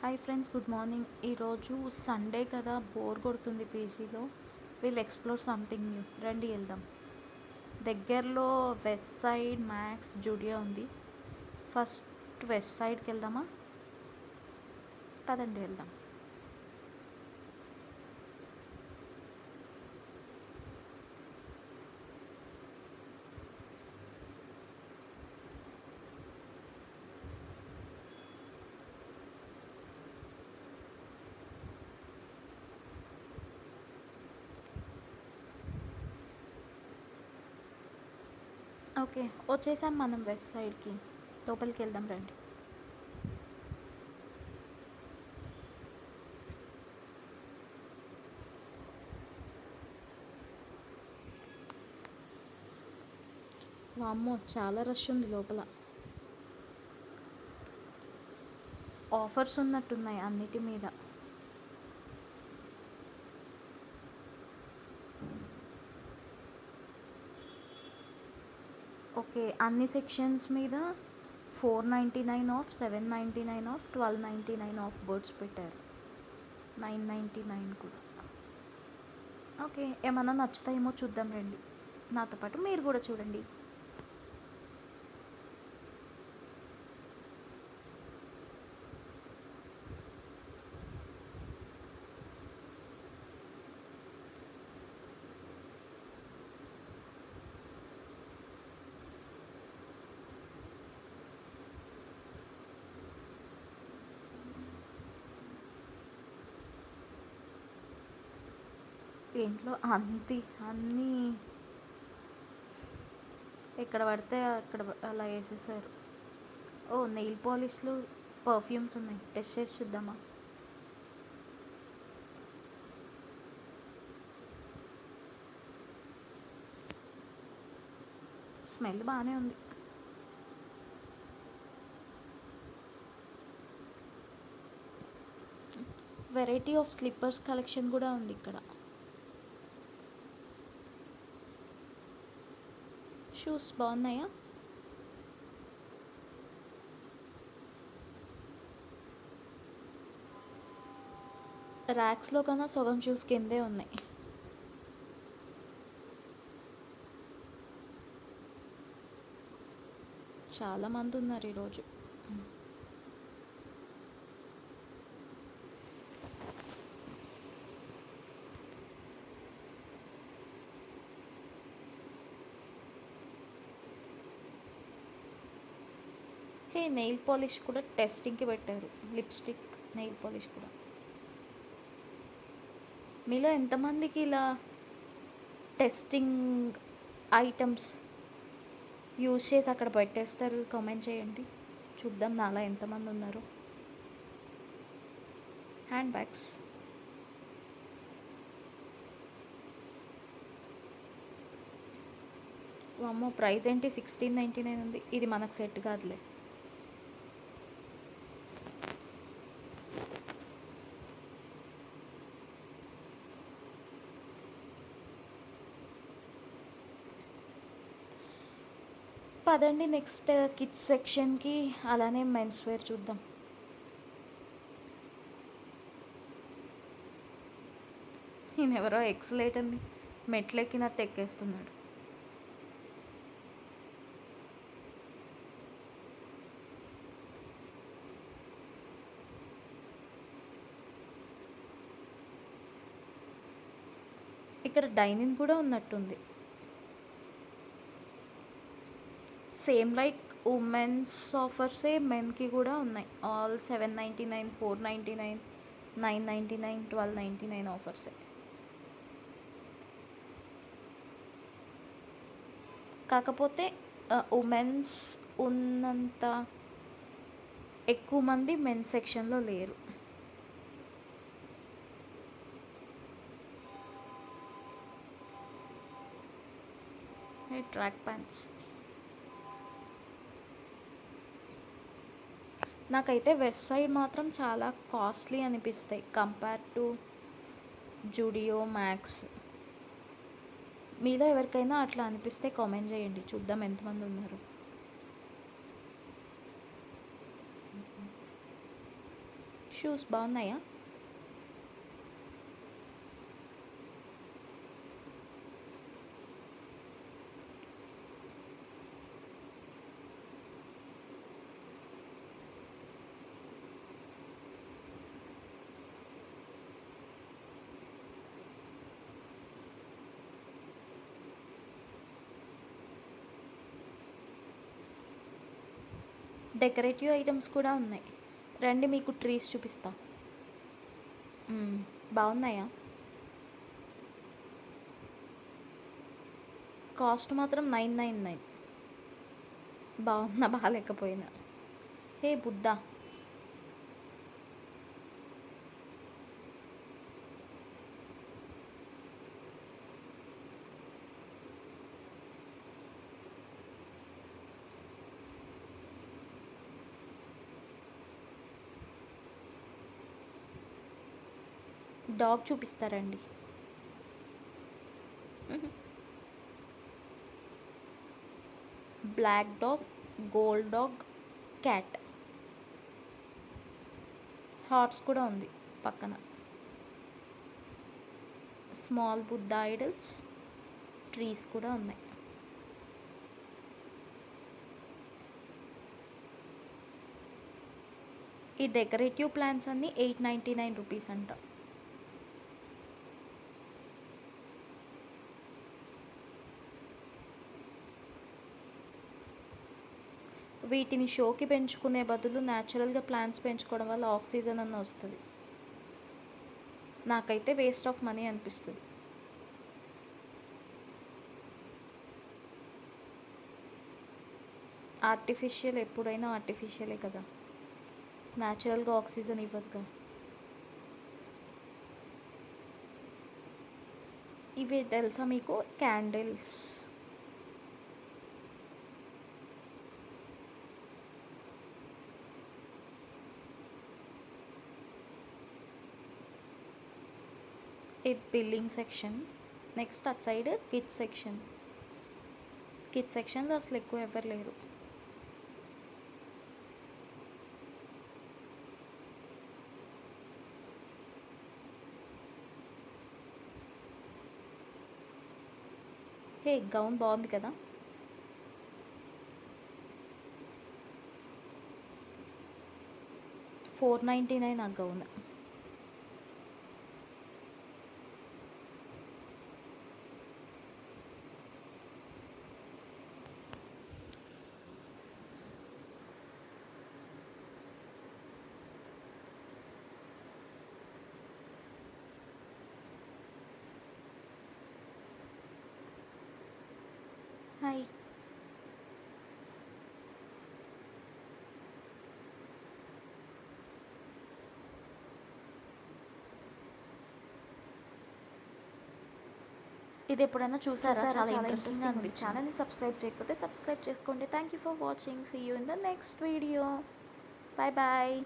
Hi friends, good morning. ఈరోజు Sunday కదా, bore కొడుతుంది పీజీలో. Will explore something new. రండి వెళ్దాం. దగ్గరలో వెస్ట్ సైడ్ మ్యాక్స్ జూడియో ఉంది. ఫస్ట్ వెస్ట్ సైడ్కి వెళ్దామా? పదండి వెళ్దాం. ఓకే, వచ్చేసాం మనం వెస్ట్ సైడ్కి. లోపలికి వెళ్దాం రండి. వామ్మో, చాలా రష్ ఉంది లోపల. ఆఫర్స్ ఉన్నట్టున్నాయి అన్నిటి మీద. ఓకే, అన్ని సెక్షన్స్ మీద 499 ఆఫ్, 799 ఆఫ్, 1299 ఆఫ్ బోర్డ్స్ పెట్టారు. 999 కూడా. ఓకే, ఏమన్నా నచ్చుతాయేమో చూద్దాం రండి. నాతో పాటు మీరు కూడా చూడండి. ఇంట్లో అన్నీ ఎక్కడ పడితే అక్కడ అలా వేసేసారు. ఓ, నెయిల్ పాలిష్లు, పర్ఫ్యూమ్స్ ఉన్నాయి. టెస్ట్ చేసి చూద్దామా? స్మెల్ బాగానే ఉంది. వెరైటీ ఆఫ్ స్లిప్పర్స్ కలెక్షన్ కూడా ఉంది ఇక్కడ. షూస్ బాగున్నాయా? ర్యాక్స్లో కన్నా సగం షూస్ కిందే ఉన్నాయి. చాలామంది ఉన్నారు ఈరోజు. హే, నెయిల్ పాలిష్ కూడా టెస్టింగ్కి పెట్టారు. లిప్స్టిక్, నెయిల్ పాలిష్ కూడా. మీలో ఎంతమందికి ఇలా టెస్టింగ్ ఐటమ్స్ యూజ్ చేసి అక్కడ పెట్టేస్తారు? కామెంట్ చేయండి, చూద్దాం నాలా ఎంతమంది ఉన్నారు. Hand bags. అమ్మో, ప్రైస్ ఏంటి? 1699 ఉంది. ఇది మనకు సెట్ కాదులే. పదండి నెక్స్ట్ కిడ్స్ సెక్షన్కి, అలానే మెన్స్ వేర్ చూద్దాం. ఈయన ఎవరో ఎక్సలేటర్ని మెట్లెక్కినట్టు ఎక్కేస్తున్నాడు. ఇక్కడ డైనింగ్ కూడా ఉన్నట్టుంది. సేమ్ లైక్ ఉమెన్స్ ఆఫర్సే మెన్కి కూడా ఉన్నాయి. ఆల్ 799, 499, 999, 1299 ఆఫర్సే. కాకపోతే ఉమెన్స్ ఉన్నంత ఎక్కువ మంది మెన్స్ సెక్షన్లో లేరు. Track pants. నాకైతే వెస్ట్ సైడ్ మాత్రం చాలా కాస్ట్లీ అనిపిస్తాయి కంపేర్ టు జూడియో, మ్యాక్స్. మీలో ఎవరికైనా అట్లా అనిపిస్తే కామెంట్ చేయండి, చూద్దాం ఎంతమంది ఉన్నారు. షూస్ బాగున్నాయా? డెకరేటివ్ ఐటమ్స్ కూడా ఉన్నాయి. రండి, మీకు ట్రీస్ చూపిస్తా. బాగున్నాయా? కాస్ట్ మాత్రం 999. బాగున్నా బాగాలేకపోయినా. హే బుద్ధ, డాగ్ చూపిస్తారండి. Black dog, gold dog, cat. Horse కూడా ఉంది పక్కన. స్మాల్ బుద్ధ ఐడల్స్, ట్రీస్ కూడా ఉన్నాయి. ఈ డెకరేటివ్ ప్లాంట్స్ అన్నీ 899 రూపీస్ అంట. వీటిని షోకి పెంచుకునే బదులు న్యాచురల్గా ప్లాంట్స్ పెంచుకోవడం వల్ల ఆక్సిజన్ అన్న వస్తుంది. నాకైతే వేస్ట్ ఆఫ్ మనీ అనిపిస్తుంది. ఆర్టిఫిషియల్ ఎప్పుడైనా ఆర్టిఫిషియలే కదా, న్యాచురల్గా ఆక్సిజన్ ఇవ్వదుగా. ఇవి తెలుసా మీకు? క్యాండిల్స్. ఇది billing section. Next at side kids section. Kids సెక్షన్లో అసలు ఎక్కువ ఎవరు లేరు. హే, గౌన్ బాగుంది కదా. $499 ఆ గౌన్. హాయ్. ఇది ఎప్పుడైనా చూసారా? చాలా ఇంట్రెస్టింగ్ అనిపించింది. ఛానల్ని సబ్స్క్రైబ్ చేయకపోతే సబ్స్క్రైబ్ చేసుకోండి. Thank you for watching. See you in the next video. Bye bye.